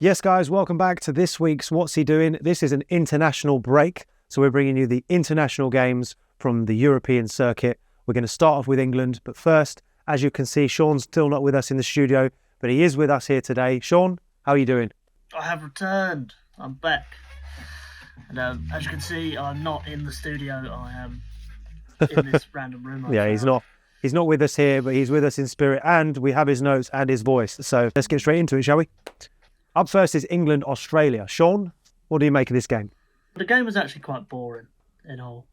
Yes, guys, welcome back to this week's What's He Doing? This is an international break, so we're bringing you the international games from the European circuit. We're going to start off with England, but first, as you can see, Sean's still not with us in the studio, but he is with us here today. Sean, how are you doing? I have returned. I'm back. And as you can see, I'm not in the studio. I am in this random room. Yeah, he's not with us here, but he's with us in spirit, and we have his notes and his voice. So let's get straight into it, shall we? Up first is England, Australia. Sean, what do you make of this game? The game was actually quite boring in all.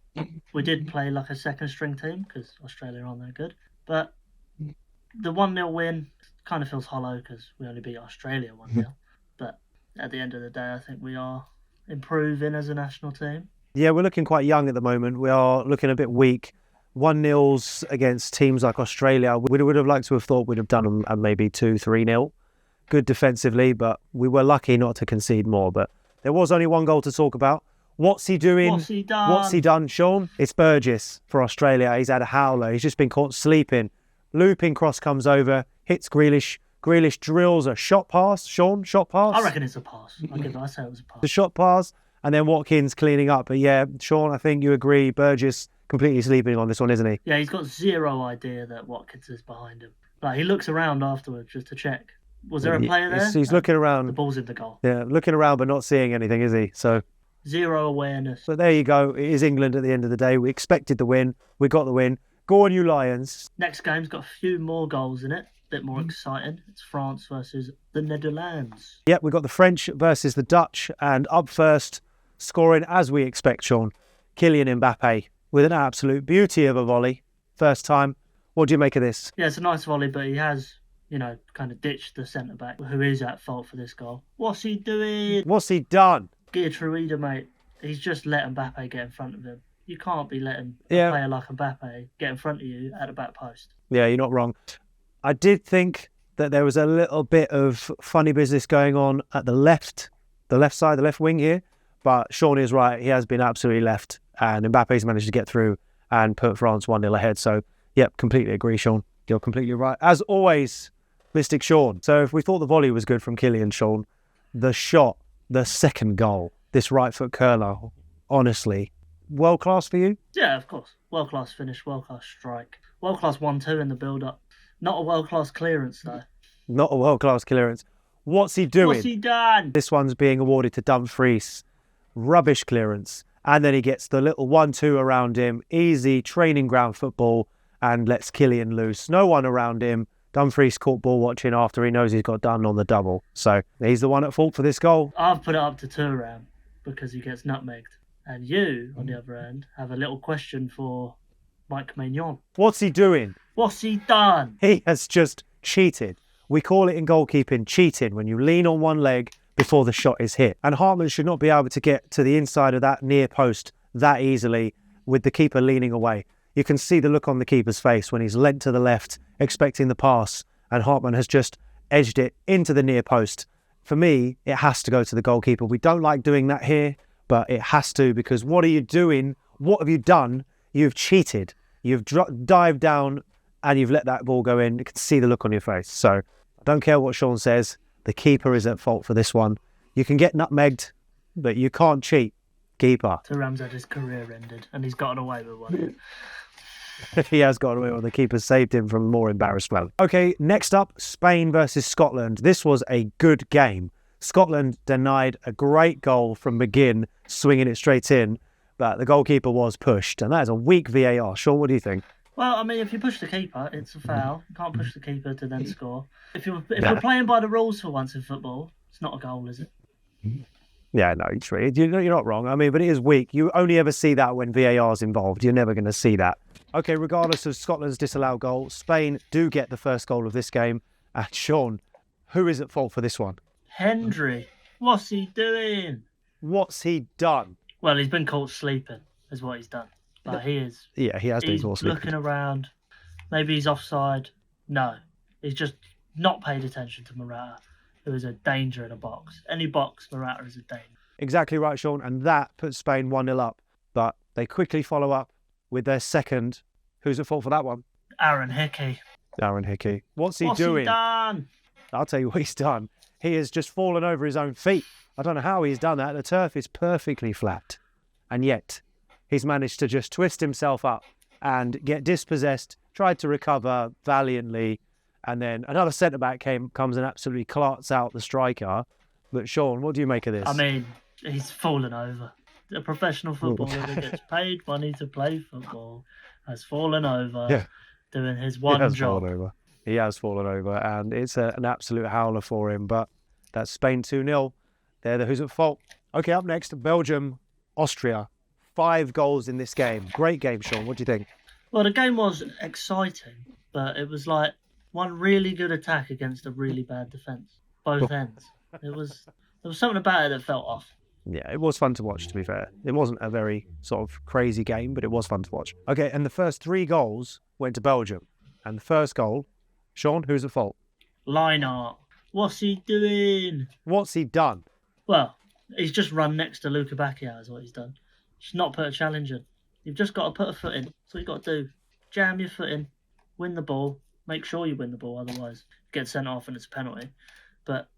We did play like a second string team because Australia aren't that good. But the 1-0 win kind of feels hollow because we only beat Australia 1-0. But at the end of the day, I think we are improving as a national team. Yeah, we're looking quite young at the moment. We are looking a bit weak. 1-0s against teams like Australia, we would have liked to have thought we'd have done them at maybe 2-3-0. Good defensively, but we were lucky not to concede more. But there was only one goal to talk about. What's he doing? What's he done? What's he done, Sean? It's Burgess for Australia. He's had a howler. He's just been caught sleeping. Looping cross comes over, hits Grealish. Grealish drills a shot pass. Sean, shot pass? I reckon it's a pass. I say it was a pass. The shot pass, and then Watkins cleaning up. But yeah, Sean, I think you agree. Burgess completely sleeping on this one, isn't he? Yeah, he's got zero idea that Watkins is behind him. Like, he looks around afterwards just to check. Was there a player there? He's looking around. The ball's in the goal. Yeah, looking around but not seeing anything, is he? So zero awareness. But there you go. It is England at the end of the day. We expected the win. We got the win. Go on, you Lions. Next game's got a few more goals in it. A bit more exciting. It's France versus the Netherlands. Yep, we've got the French versus the Dutch. And up first, scoring as we expect, Sean, Kylian Mbappe with an absolute beauty of a volley. First time. What do you make of this? Yeah, it's a nice volley, but he has, kind of ditched the centre-back, who is at fault for this goal. What's he doing? What's he done? Truida, mate. He's just let Mbappe get in front of him. You can't be letting a player like Mbappe get in front of you at the back post. Yeah, you're not wrong. I did think that there was a little bit of funny business going on at the left side, the left wing here. But Sean is right. He has been absolutely left. And Mbappe's managed to get through and put France 1-0 ahead. So, yep, completely agree, Sean. You're completely right. As always, Mystic Sean. So if we thought the volley was good from Kylian, Sean, the shot, the second goal, this right foot curler, honestly, world class for you? Yeah, of course. World class finish, world class strike. World class 1-2 in the build up. Not a world class clearance though. Not a world class clearance. What's he doing? What's he done? This one's being awarded to Dumfries. Rubbish clearance. And then he gets the little 1-2 around him. Easy training ground football and lets Kylian loose. No one around him. Dumfries caught ball watching after he knows he's got done on the double. So he's the one at fault for this goal. I've put it up to Thuram because he gets nutmegged. And you, on the other end, have a little question for Mike Maignan. What's he doing? What's he done? He has just cheated. We call it in goalkeeping cheating, when you lean on one leg before the shot is hit. And Hartman should not be able to get to the inside of that near post that easily with the keeper leaning away. You can see the look on the keeper's face when he's lent to the left, expecting the pass, and Hartman has just edged it into the near post. For me, it has to go to the goalkeeper. We don't like doing that here, but it has to, because what are you doing? What have you done? You've cheated. You've dived down and you've let that ball go in. You can see the look on your face. So I don't care what Sean says. The keeper is at fault for this one. You can get nutmegged, but you can't cheat. Keeper. Thuram's had his career ended and he's gotten away with one. He has got away, or the keeper saved him from more embarrassment. Okay, next up, Spain versus Scotland. This was a good game. Scotland denied a great goal from McGinn, swinging it straight in, but the goalkeeper was pushed, and that is a weak VAR. Sean, what do you think? Well, I mean, if you push the keeper, it's a foul. You can't push the keeper to then score. If we're playing by the rules for once in football, it's not a goal, is it? Yeah, no, you're not wrong. I mean, but it is weak. You only ever see that when VAR is involved. You're never going to see that. Okay, regardless of Scotland's disallowed goal, Spain do get the first goal of this game. And Sean, who is at fault for this one? Hendry. What's he doing? What's he done? Well, he's been caught sleeping, is what he's done. But he is. Yeah, he has been caught sleeping. He's looking around. Maybe he's offside. No, he's just not paid attention to Morata, who is a danger in a box. Any box, Morata is a danger. Exactly right, Sean. And that puts Spain 1-0 up. But they quickly follow up with their second. Who's at fault for that one? Aaron Hickey. Aaron Hickey. What's he doing? What's he done? I'll tell you what he's done. He has just fallen over his own feet. I don't know how he's done that. The turf is perfectly flat. And yet, he's managed to just twist himself up and get dispossessed, tried to recover valiantly, and then another centre-back comes and absolutely clarts out the striker. But Sean, what do you make of this? I mean, he's fallen over. A professional footballer that gets paid money to play football has fallen over doing his one job. He has fallen over, and it's an absolute howler for him. But that's Spain 2-0. They're the who's at fault. Okay, up next, Belgium, Austria. 5 goals in this game. Great game, Sean. What do you think? Well, the game was exciting, but it was like one really good attack against a really bad defence. Both ends. There was something about it that felt off. Yeah, it was fun to watch, to be fair. It wasn't a very sort of crazy game, but it was fun to watch. Okay, and the first 3 goals went to Belgium. And the first goal, Sean, who's at fault? Lineart. What's he doing? What's he done? Well, he's just run next to Luka Bacchio is what he's done. He's not put a challenge in. You've just got to put a foot in. That's what you've got to do. Jam your foot in. Win the ball. Make sure you win the ball, otherwise get sent off and it's a penalty. But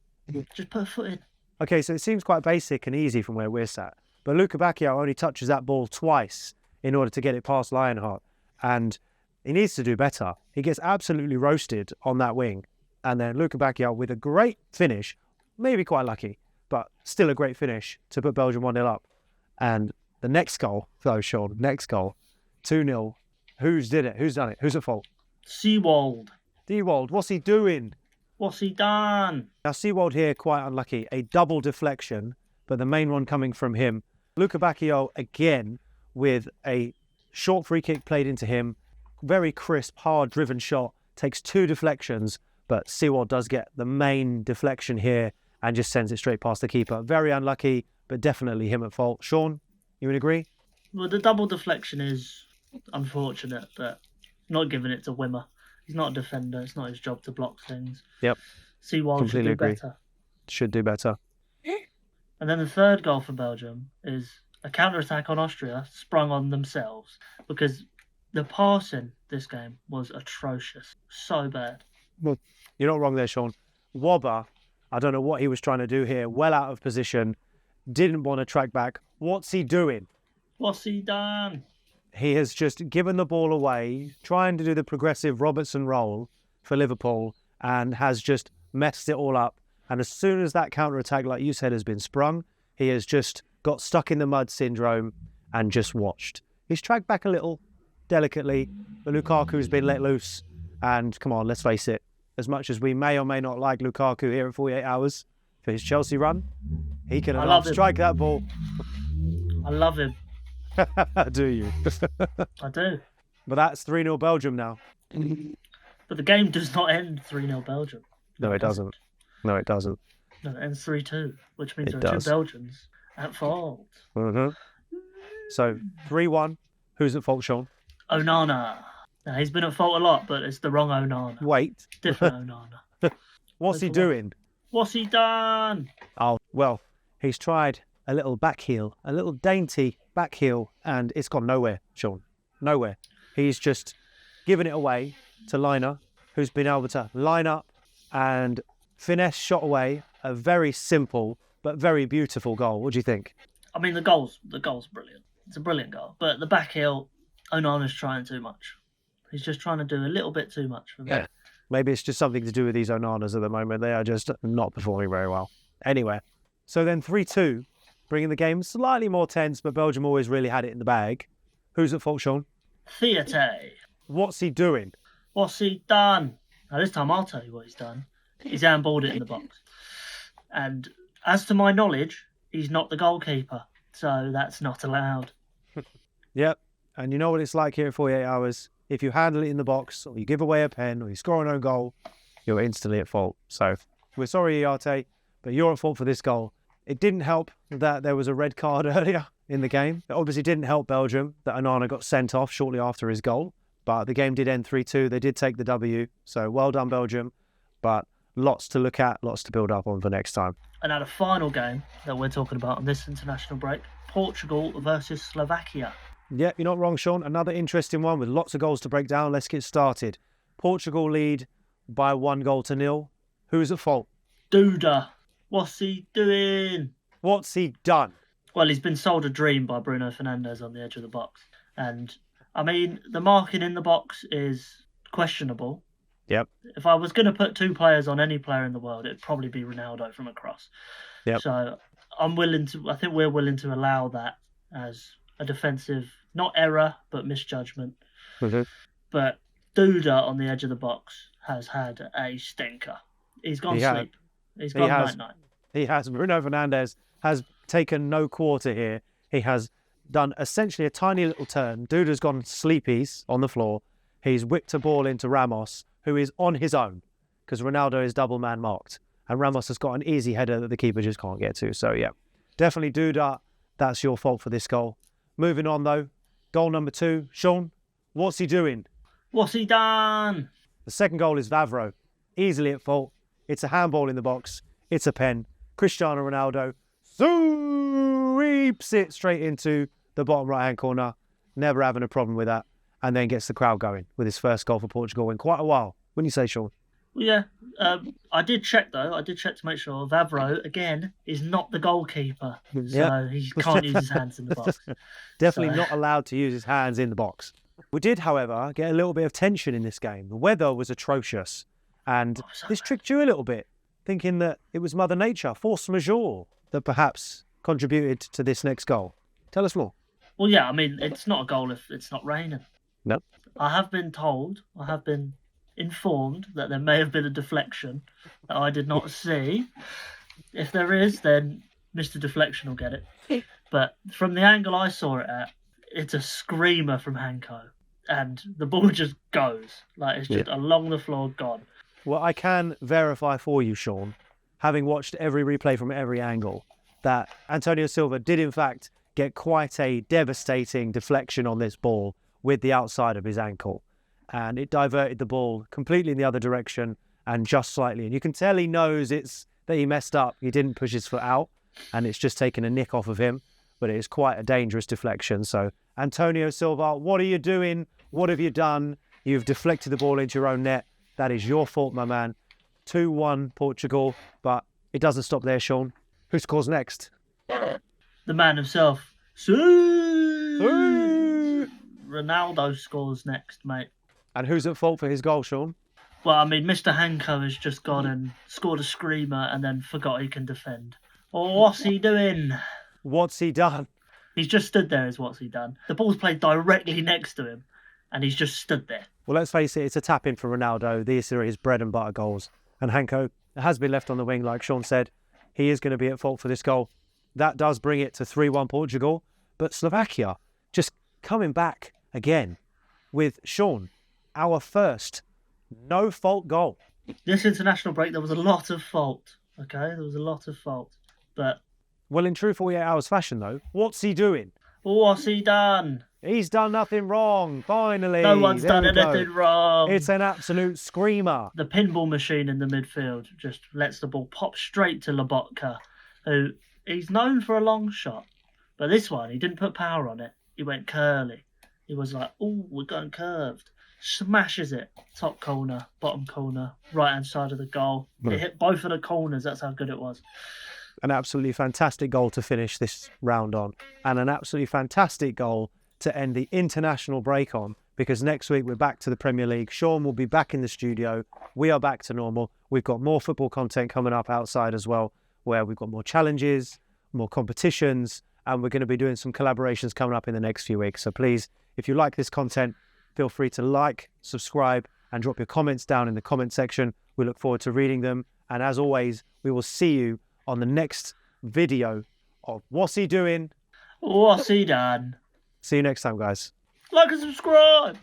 just put a foot in. Okay, so it seems quite basic and easy from where we're sat. But Luka Bacchio only touches that ball twice in order to get it past Lionheart. And he needs to do better. He gets absolutely roasted on that wing. And then Luka Bacchio with a great finish, maybe quite lucky, but still a great finish to put Belgium 1-0 up. And the next goal, though, Sean, 2-0. Who's did it? Who's done it? Who's at fault? Seawold. What's he doing? What's he done? Now, Seawold here, quite unlucky. A double deflection, but the main one coming from him. Luka Bacchio, again, with a short free kick played into him. Very crisp, hard-driven shot. Takes 2 deflections, but Seawold does get the main deflection here and just sends it straight past the keeper. Very unlucky, but definitely him at fault. Sean, you would agree? Well, the double deflection is unfortunate, but not giving it to Wimmer. He's not a defender. It's not his job to block things. Yep. Seawold should do better. Should do better. And then the third goal for Belgium is a counter-attack on Austria sprung on themselves because the passing this game was atrocious. So bad. Well, you're not wrong there, Sean. Wobber, I don't know what he was trying to do here. Well out of position. Didn't want to track back. What's he doing? What's he done? He has just given the ball away, trying to do the progressive Robertson role for Liverpool, and has just messed it all up. And as soon as that counter-attack, like you said, has been sprung, he has just got stuck in the mud syndrome and just watched. He's tracked back a little, delicately, but Lukaku's been let loose. And come on, let's face it, as much as we may or may not like Lukaku here at 48 hours for his Chelsea run, he can strike that ball. I love him. Do you? I do. But that's 3-0 Belgium now. But the game does not end 3-0 Belgium. No, it doesn't. No, it doesn't. No, it ends 3-2, which means there are 2 Belgians at fault. Mm-hmm. So, 3-1. Who's at fault, Sean? Onana. Now, he's been at fault a lot, but it's the wrong Onana. Wait. Different Onana. What's he doing? What's he done? Oh, well, he's tried a little back heel, a little dainty back heel, and it's gone nowhere, Sean. Nowhere. He's just given it away to Liner, who's been able to line up and finesse shot away a very simple but very beautiful goal. What do you think? I mean, the goal's brilliant. It's a brilliant goal. But the back heel, Onana's trying too much. He's just trying to do a little bit too much for me. Yeah. Maybe it's just something to do with these Onanas at the moment. They are just not performing very well. Anyway, so then 3-2, bringing the game slightly more tense, but Belgium always really had it in the bag. Who's at fault, Sean? Theate. What's he doing? What's he done? Now, this time I'll tell you what he's done. He's handballed it in the box. And as to my knowledge, he's not the goalkeeper. So that's not allowed. Yep. And you know what it's like here at 48 hours. If you handle it in the box, or you give away a pen, or you score an own goal, you're instantly at fault. So we're sorry, Iate, but you're at fault for this goal. It didn't help that there was a red card earlier in the game. It obviously didn't help Belgium that Onana got sent off shortly after his goal. But the game did end 3-2. They did take the W. So well done, Belgium. But lots to look at, lots to build up on for next time. And now the final game that we're talking about on this international break, Portugal versus Slovakia. Yeah, you're not wrong, Sean. Another interesting one with lots of goals to break down. Let's get started. Portugal lead by 1-0. Who's at fault? Duda. What's he doing? What's he done? Well, he's been sold a dream by Bruno Fernandes on the edge of the box. And, I mean, the marking in the box is questionable. Yep. If I was going to put 2 players on any player in the world, it'd probably be Ronaldo from a cross. Yep. So I think we're willing to allow that as a defensive, not error, but misjudgment. Mm-hmm. But Duda on the edge of the box has had a stinker. He's gone sleep. He's gone night-night. He has. Bruno Fernandes has taken no quarter here. He has done essentially a tiny little turn. Duda's gone sleepies on the floor. He's whipped a ball into Ramos, who is on his own because Ronaldo is double man marked. And Ramos has got an easy header that the keeper just can't get to. So, yeah, definitely Duda. That's your fault for this goal. Moving on, though. Goal number 2. Sean, what's he doing? What's he done? The second goal is Vavro. Easily at fault. It's a handball in the box. It's a pen. Cristiano Ronaldo sweeps it straight into the bottom right-hand corner. Never having a problem with that. And then gets the crowd going with his first goal for Portugal in quite a while. Wouldn't you say, Sean? Well, yeah. I did check, though. I did check to make sure Vavro, again, is not the goalkeeper. So he can't use his hands in the box. Definitely not allowed to use his hands in the box. We did, however, get a little bit of tension in this game. The weather was atrocious. And this tricked you a little bit, thinking that it was Mother Nature, force majeure, that perhaps contributed to this next goal. Tell us more. Well, yeah, I mean, it's not a goal if it's not raining. No. I have been informed that there may have been a deflection that I did not see. If there is, then Mr. Deflection will get it. But from the angle I saw it at, it's a screamer from Hanko. And the ball just goes. Like, it's just along the floor, gone. Well, I can verify for you, Sean, having watched every replay from every angle, that Antonio Silva did in fact get quite a devastating deflection on this ball with the outside of his ankle. And it diverted the ball completely in the other direction and just slightly. And you can tell he knows it's that he messed up. He didn't push his foot out and it's just taken a nick off of him. But it is quite a dangerous deflection. So, Antonio Silva, what are you doing? What have you done? You've deflected the ball into your own net. That is your fault, my man. 2-1 Portugal. But it doesn't stop there, Sean. Who scores next? The man himself. Ronaldo scores next, mate. And who's at fault for his goal, Sean? Well, I mean, Mr. Hanko has just gone and scored a screamer and then forgot he can defend. Oh, what's he doing? What's he done? He's just stood there is what's he done. The ball's played directly next to him and he's just stood there. Well, let's face it, it's a tap-in for Ronaldo. These are his bread and butter goals. And Hanko has been left on the wing, like Sean said. He is going to be at fault for this goal. That does bring it to 3-1 Portugal. But Slovakia just coming back again with Sean, our first no-fault goal. This international break, there was a lot of fault. Okay, there was a lot of fault. But... well, in true 48 hours fashion, though, what's he doing? What's he done? He's done nothing wrong, finally. No one's done anything wrong. It's an absolute screamer. The pinball machine in the midfield just lets the ball pop straight to Lobotka, who he's known for a long shot. But this one, he didn't put power on it. He went curly. He was like, oh, we're going curved. Smashes it. Top corner, bottom corner, right-hand side of the goal. It hit both of the corners. That's how good it was. An absolutely fantastic goal to finish this round on. And an absolutely fantastic goal to end the international break on. Because next week we're back to the Premier League. Sean will be back in the studio. We are back to normal. We've got more football content coming up outside as well, where we've got more challenges, more competitions, and we're going to be doing some collaborations coming up in the next few weeks. So please, if you like this content, feel free to like, subscribe, and drop your comments down in the comment section. We look forward to reading them. And as always, we will see you on the next video of What's He Doing? What's he done? See you next time, guys. Like and subscribe.